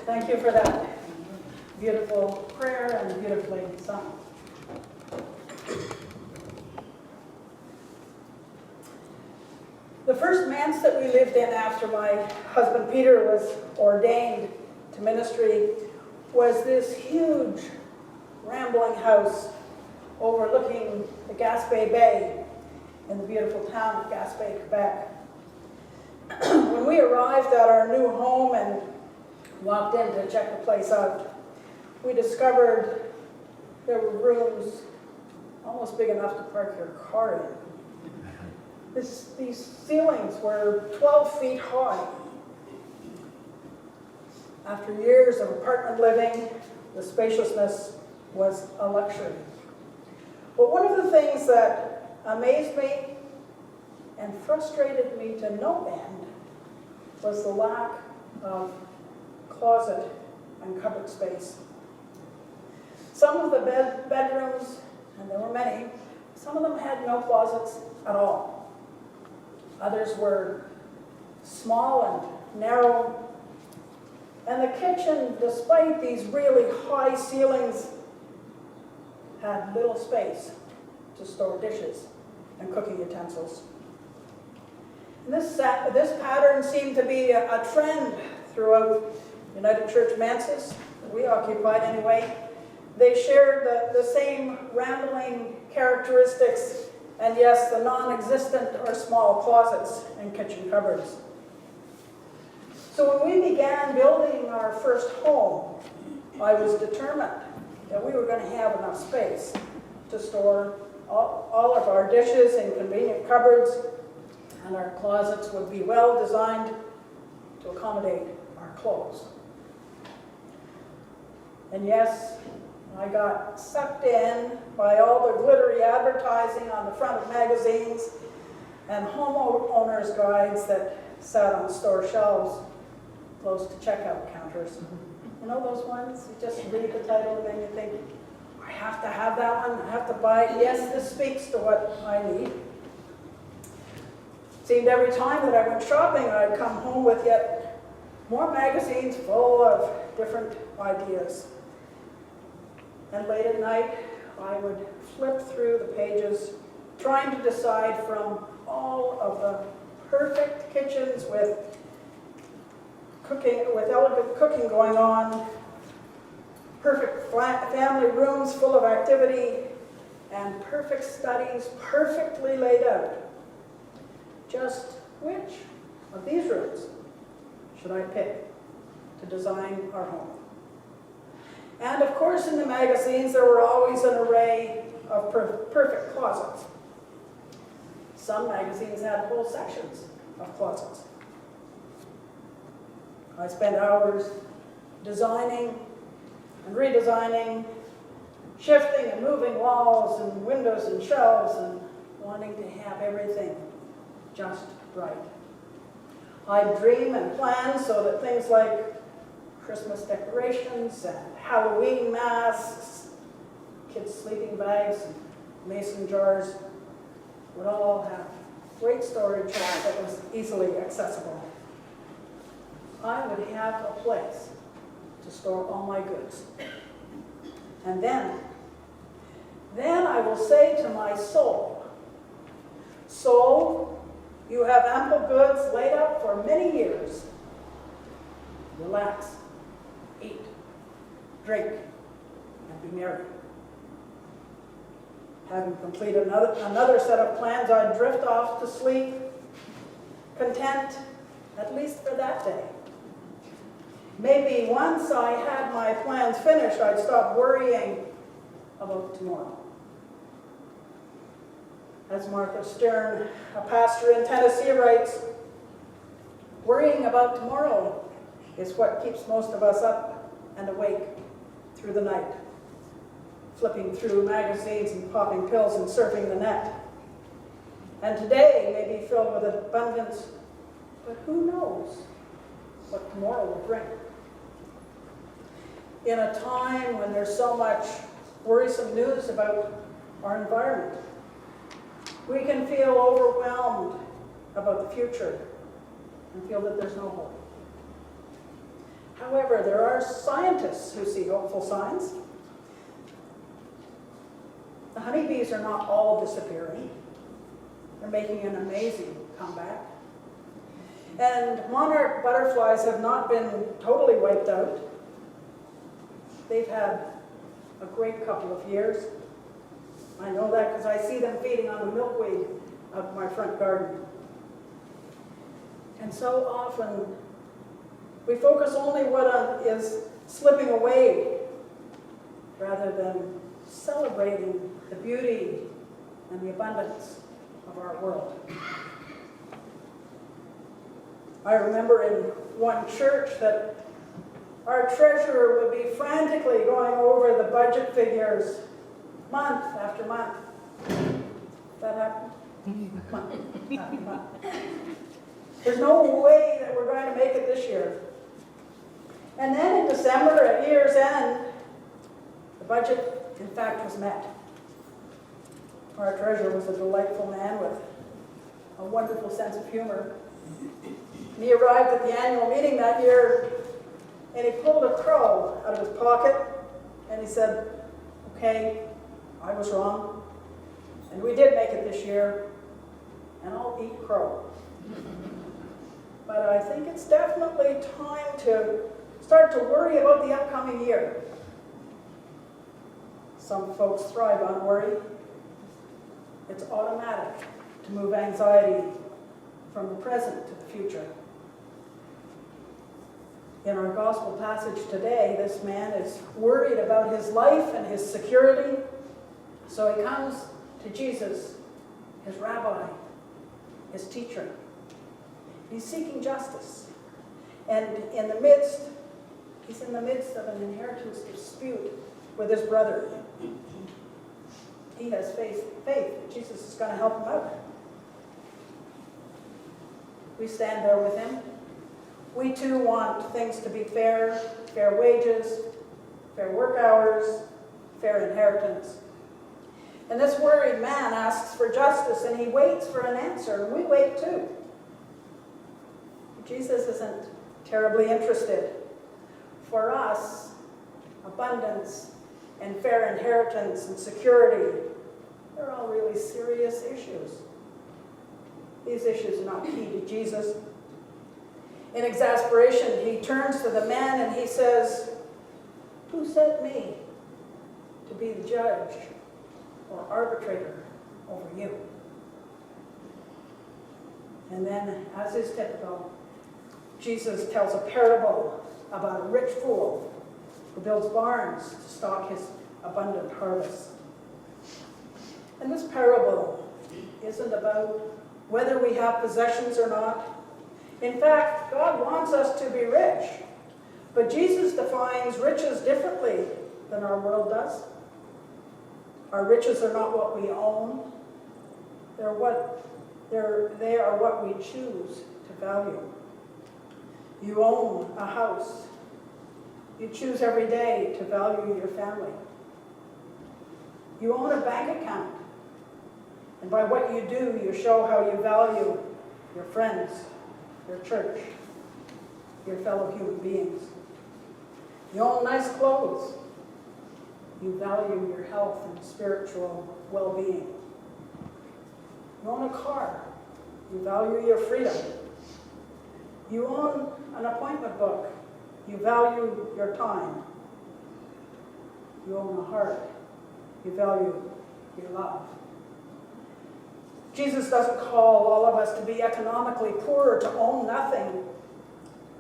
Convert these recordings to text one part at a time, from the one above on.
Thank you for that beautiful prayer and beautifully sung. The first manse that we lived in after my husband Peter was ordained to ministry was this huge rambling house overlooking the Gaspé Bay in the beautiful town of Gaspé, Quebec. When we arrived at our new home and walked in to check the place out, we discovered there were rooms almost big enough to park your car in. These ceilings were 12 feet high. After years of apartment living, the spaciousness was a luxury. But one of the things that amazed me and frustrated me to no end was the lack of closet and cupboard space. Some of the bedrooms, and there were many, some of them had no closets at all. Others were small and narrow. And the kitchen, despite these really high ceilings, had little space to store dishes and cooking utensils. And this pattern seemed to be a trend throughout United Church manses that we occupied anyway. They shared the same rambling characteristics, and yes, the non-existent or small closets and kitchen cupboards. So when we began building our first home, I was determined that we were going to have enough space to store all of our dishes in convenient cupboards, and our closets would be well designed to accommodate our clothes. And yes, I got sucked in by all the glittery advertising on the front of magazines and homeowners' guides that sat on store shelves close to checkout counters. You know those ones? You just read the title and then you think, I have to have that one, I have to buy it. Yes, this speaks to what I need. It seemed every time that I went shopping, I'd come home with yet more magazines full of different ideas. And late at night, I would flip through the pages, trying to decide from all of the perfect kitchens with elegant cooking going on, perfect family rooms full of activity, and perfect studies perfectly laid out. Just which of these rooms should I pick to design our home? And of course, in the magazines, there were always an array of perfect closets. Some magazines had whole sections of closets. I spent hours designing and redesigning, shifting and moving walls and windows and shelves, and wanting to have everything just right. I'd dream and plan so that things like Christmas decorations and Halloween masks, kids' sleeping bags and mason jars would all have great storage that was easily accessible. I would have a place to store all my goods. And then I will say to my soul, soul, you have ample goods laid up for many years. Relax, eat, drink, and be merry. Having completed another set of plans, I'd drift off to sleep, content, at least for that day. Maybe once I had my plans finished, I'd stop worrying about tomorrow. As Martha Stern, a pastor in Tennessee, writes, worrying about tomorrow is what keeps most of us up and awake through the night, flipping through magazines and popping pills and surfing the net. And today may be filled with abundance, but who knows what tomorrow will bring. In a time when there's so much worrisome news about our environment, we can feel overwhelmed about the future and feel that there's no hope. However, there are scientists who see hopeful signs. The honeybees are not all disappearing. They're making an amazing comeback. And monarch butterflies have not been totally wiped out. They've had a great couple of years. I know that because I see them feeding on the milkweed of my front garden. And so often, we focus only what is slipping away rather than celebrating the beauty and the abundance of our world. I remember in one church that our treasurer would be frantically going over the budget figures month after month. That happened? Month after month. There's no way that we're going to make it this year. And then in December, at year's end, the budget, in fact, was met. Our treasurer was a delightful man with a wonderful sense of humor. And he arrived at the annual meeting that year, and he pulled a crow out of his pocket, and he said, "Okay, I was wrong, and we did make it this year, and I'll eat crow." But I think it's definitely time to start to worry about the upcoming year. Some folks thrive on worry. It's automatic to move anxiety from the present to the future. In our gospel passage today, this man is worried about his life and his security, so he comes to Jesus, his rabbi, his teacher. He's seeking justice. And he's in the midst of an inheritance dispute with his brother. He has faith that Jesus is going to help him out. We stand there with him. We too want things to be fair, fair wages, fair work hours, fair inheritance. And this worried man asks for justice, and he waits for an answer, and we wait too. Jesus isn't terribly interested. For us, abundance and fair inheritance and security, they're all really serious issues. These issues are not key to Jesus. In exasperation, he turns to the man and he says, "Who sent me to be the judge or arbitrator over you?" And then, as is typical, Jesus tells a parable about a rich fool who builds barns to stock his abundant harvest. And this parable isn't about whether we have possessions or not. In fact, God wants us to be rich, but Jesus defines riches differently than our world does. Our riches are not what we own. They are what we choose to value. You own a house. You choose every day to value your family. You own a bank account. And by what you do, you show how you value your friends, your church, your fellow human beings. You own nice clothes. You value your health and spiritual well-being. You own a car. You value your freedom. You own an appointment book. You value your time. You own a heart. You value your love. Jesus doesn't call all of us to be economically poor or to own nothing.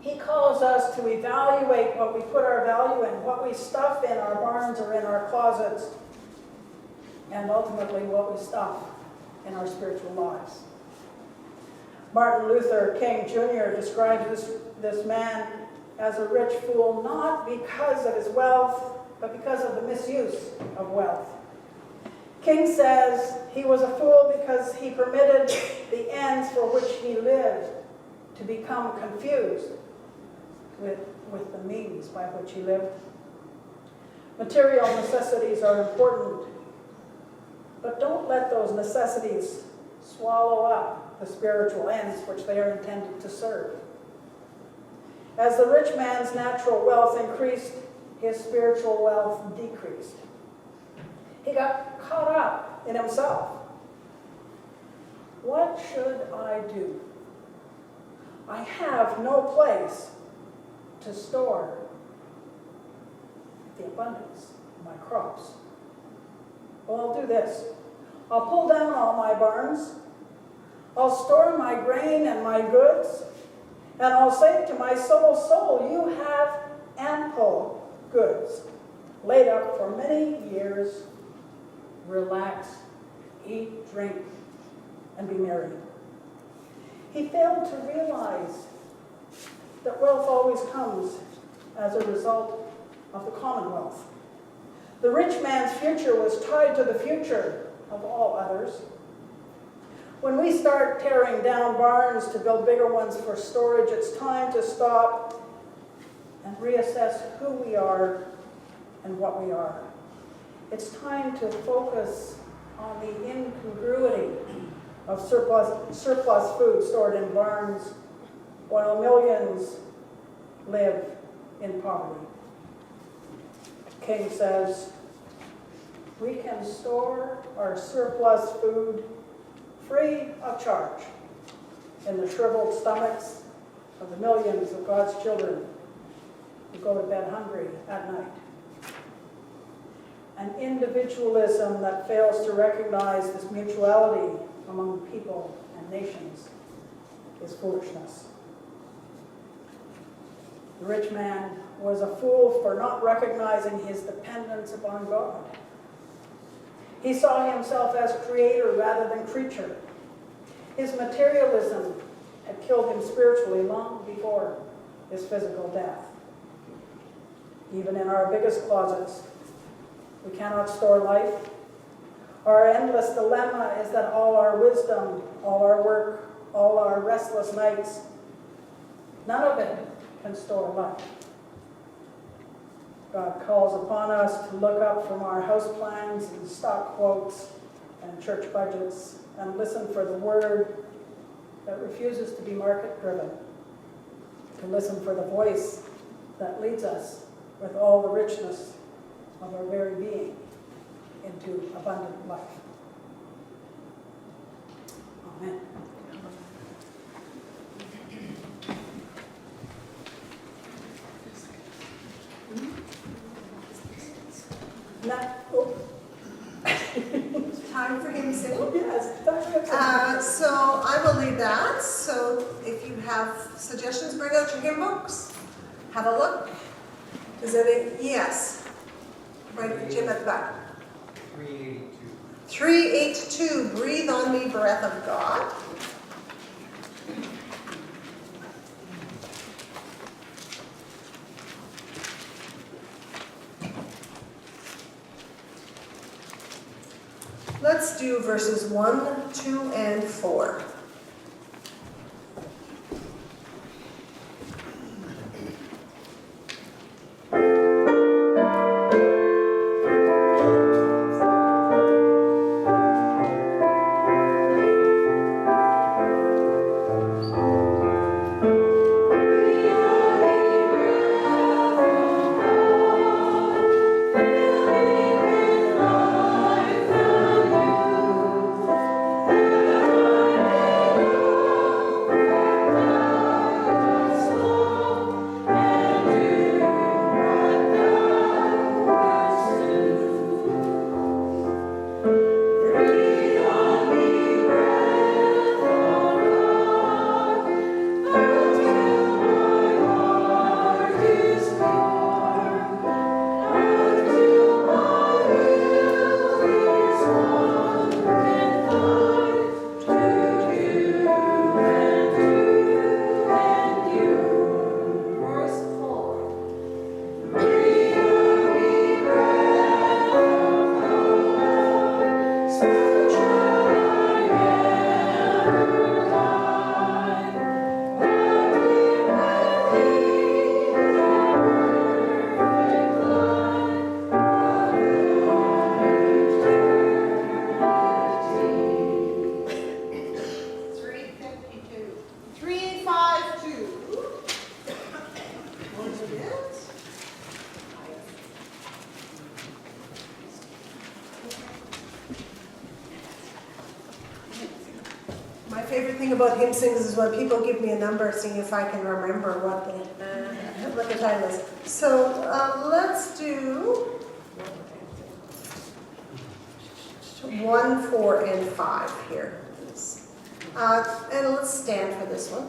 He calls us to evaluate what we put our value in, what we stuff in our barns or in our closets, and ultimately what we stuff in our spiritual lives. Martin Luther King Jr. describes this man as a rich fool, not because of his wealth, but because of the misuse of wealth. King says he was a fool because he permitted the ends for which he lived to become confused with the means by which he lived. Material necessities are important, but don't let those necessities swallow up the spiritual ends which they are intended to serve. As the rich man's natural wealth increased, his spiritual wealth decreased. He got caught up in himself. What should I do? I have no place to store the abundance of my crops. Well, I'll do this. I'll pull down all my barns. I'll store my grain and my goods. And I'll say to my soul, soul, you have ample goods laid up for many years. Relax, eat, drink, and be merry. He failed to realize that wealth always comes as a result of the commonwealth. The rich man's future was tied to the future of all others. When we start tearing down barns to build bigger ones for storage, it's time to stop and reassess who we are and what we are. It's time to focus on the incongruity of surplus food stored in barns while millions live in poverty. King says, we can store our surplus food free of charge in the shriveled stomachs of the millions of God's children who go to bed hungry at night. An individualism that fails to recognize this mutuality among people and nations is foolishness. The rich man was a fool for not recognizing his dependence upon God. He saw himself as creator rather than creature. His materialism had killed him spiritually long before his physical death. Even in our biggest closets, we cannot store life. Our endless dilemma is that all our wisdom, all our work, all our restless nights, none of it can store life. God calls upon us to look up from our house plans and stock quotes and church budgets and listen for the word that refuses to be market-driven, to listen for the voice that leads us with all the richness of our very being into abundant life. Amen. Time for him to sing? Yes. So I will lead that. So if you have suggestions, bring out your hymn books. Have a look. Is it a yes? Right, Jim at the back. 382. 382, Breathe on Me, Breath of God. Let's do verses 1, 2, and 4. Thank you. favorite thing about hymn sings is when people give me a number, seeing if I can remember what the title is. So let's do 1, 4, and 5 here. And let's stand for this one.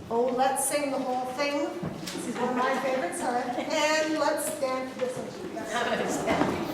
Oh, let's sing the whole thing. This is one of my favorites, and let's stand for this one.